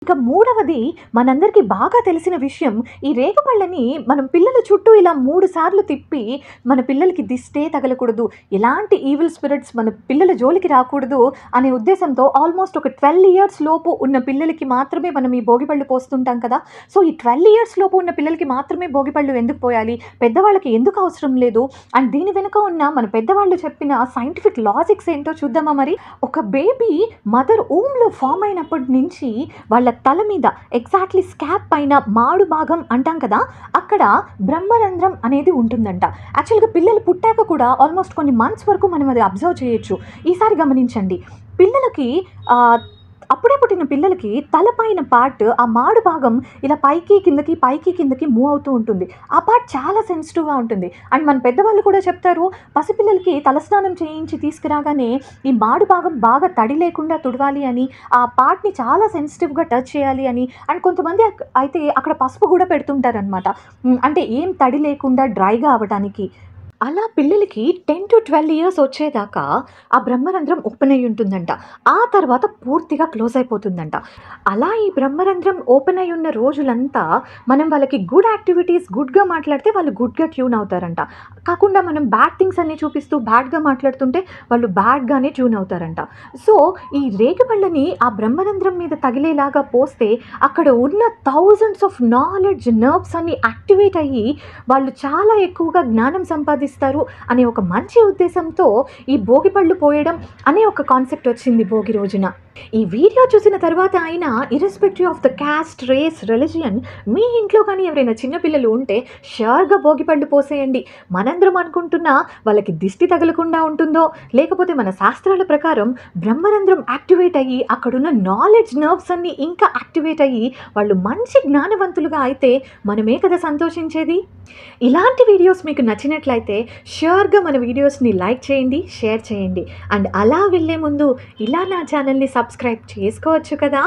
ఇక మూడవది మనందరికీ బాగా తెలిసిన విషయం, ఈ రేగుపళ్ళని మనం పిల్లల చుట్టూ ఇలా 3 సార్లు తిప్పి మన పిల్లలకి దిష్టే తగలకూడదు, ఎలాంటి ఈవిల్ స్పిరిట్స్ మన పిల్లల జోలికి రాకూడదు అనే ఉద్దేశంతో ఆల్మోస్ట్ ఒక 12 ఇయర్స్ లోపు ఉన్న పిల్లలకి మాత్రమే మనం ఈ భోగిపళ్ళు పోస్తుంటాం కదా. సో ఈ 12 ఇయర్స్ లోపు ఉన్న పిల్లలకి మాత్రమే భోగిపళ్ళు ఎందుకు పోయాలి, పెద్దవాళ్ళకి ఎందుకు అవసరం లేదు, అండ్ దీని వెనుక ఉన్న మన పెద్దవాళ్ళు చెప్పిన సైంటిఫిక్ లాజిక్స్ ఏంటో చూద్దామా. మరి ఒక బేబీ మదర్ ఊమ్లో ఫామ్ అయినప్పటి నుంచి వాళ్ళ తల మీద ఎగ్జాక్ట్లీ స్కాప్ పైన మాడు భాగం అంటాం కదా, అక్కడ బ్రహ్మరంధ్రం అనేది ఉంటుందంట. యాక్చువల్గా పిల్లలు పుట్టాక కూడా ఆల్మోస్ట్ కొన్ని మంత్స్ వరకు మనం అది అబ్జర్వ్ చేయొచ్చు. ఈసారి గమనించండి, పిల్లలకి అప్పుడే పుట్టిన పిల్లలకి తలపైన పార్ట్, ఆ మాడు భాగం ఇలా పైకి కిందకి మూవ్ అవుతూ ఉంటుంది. ఆ పార్ట్ చాలా సెన్సిటివ్గా ఉంటుంది. అండ్ మన పెద్దవాళ్ళు కూడా చెప్తారు, పసిపిల్లలకి తలస్నానం చేయించి తీసుకురాగానే ఈ మాడు భాగం బాగా తడి లేకుండా తుడవాలి అని, ఆ పార్ట్ని చాలా సెన్సిటివ్గా టచ్ చేయాలి అని. అండ్ కొంతమంది అయితే అక్కడ పసుపు కూడా పెడుతుంటారనమాట, అంటే ఏం తడి లేకుండా డ్రైగా అవ్వడానికి. అలా పిల్లలకి 10 to 12 ఇయర్స్ వచ్చేదాకా ఆ బ్రహ్మరంధ్రం ఓపెన్ అయ్యి ఉంటుందంట. ఆ తర్వాత పూర్తిగా క్లోజ్ అయిపోతుందంట. అలా ఈ బ్రహ్మరంధ్రం ఓపెన్ అయ్యి ఉన్న రోజులంతా మనం వాళ్ళకి గుడ్ యాక్టివిటీస్, గుడ్గా మాట్లాడితే వాళ్ళు గుడ్గా ట్యూన్ అవుతారంట. కాకుండా మనం బ్యాడ్ థింగ్స్ అన్నీ చూపిస్తూ బ్యాడ్గా మాట్లాడుతుంటే వాళ్ళు బ్యాడ్గానే ట్యూన్ అవుతారంట. సో ఈ రేగిపళ్ళని ఆ బ్రహ్మరంధ్రం మీద తగిలేలాగా పోస్తే అక్కడ ఉన్న థౌజండ్స్ ఆఫ్ నాలెడ్జ్ నర్వ్స్ అన్ని యాక్టివేట్ అయ్యి వాళ్ళు చాలా ఎక్కువగా జ్ఞానం సంపాదిస్తారు అనే ఒక మంచి ఉద్దేశంతో ఈ భోగిపళ్ళు పోయడం అనే ఒక కాన్సెప్ట్ వచ్చింది భోగి రోజున. ఈ వీడియో చూసిన తర్వాత అయినా irrespective of the caste, race, religion, మీ ఇంట్లో కానీ ఎవరైనా చిన్నపిల్లలు ఉంటే షూర్గా భోగిపళ్ళు పోసేయండి. మనందరం అనుకుంటున్నా వాళ్ళకి దిష్టి తగలకుండా ఉంటుందో, లేకపోతే మన శాస్త్రాల ప్రకారం బ్రహ్మరంధ్రం యాక్టివేట్ అయ్యి అక్కడున్న నాలెడ్జ్ నర్వ్స్ అన్నీ ఇంకా యాక్టివేట్ అయ్యి వాళ్ళు మంచి జ్ఞానవంతులుగా అయితే మనమే కదా సంతోషించేది. ఇలాంటి వీడియోస్ మీకు నచ్చినట్లయితే షూర్గా మన వీడియోస్ని లైక్ చేయండి, షేర్ చేయండి. అండ్ అలా వెళ్ళే ముందు ఇలా నా ఛానల్ని సబ్స్క్రైబ్ చేసుకోవచ్చు కదా.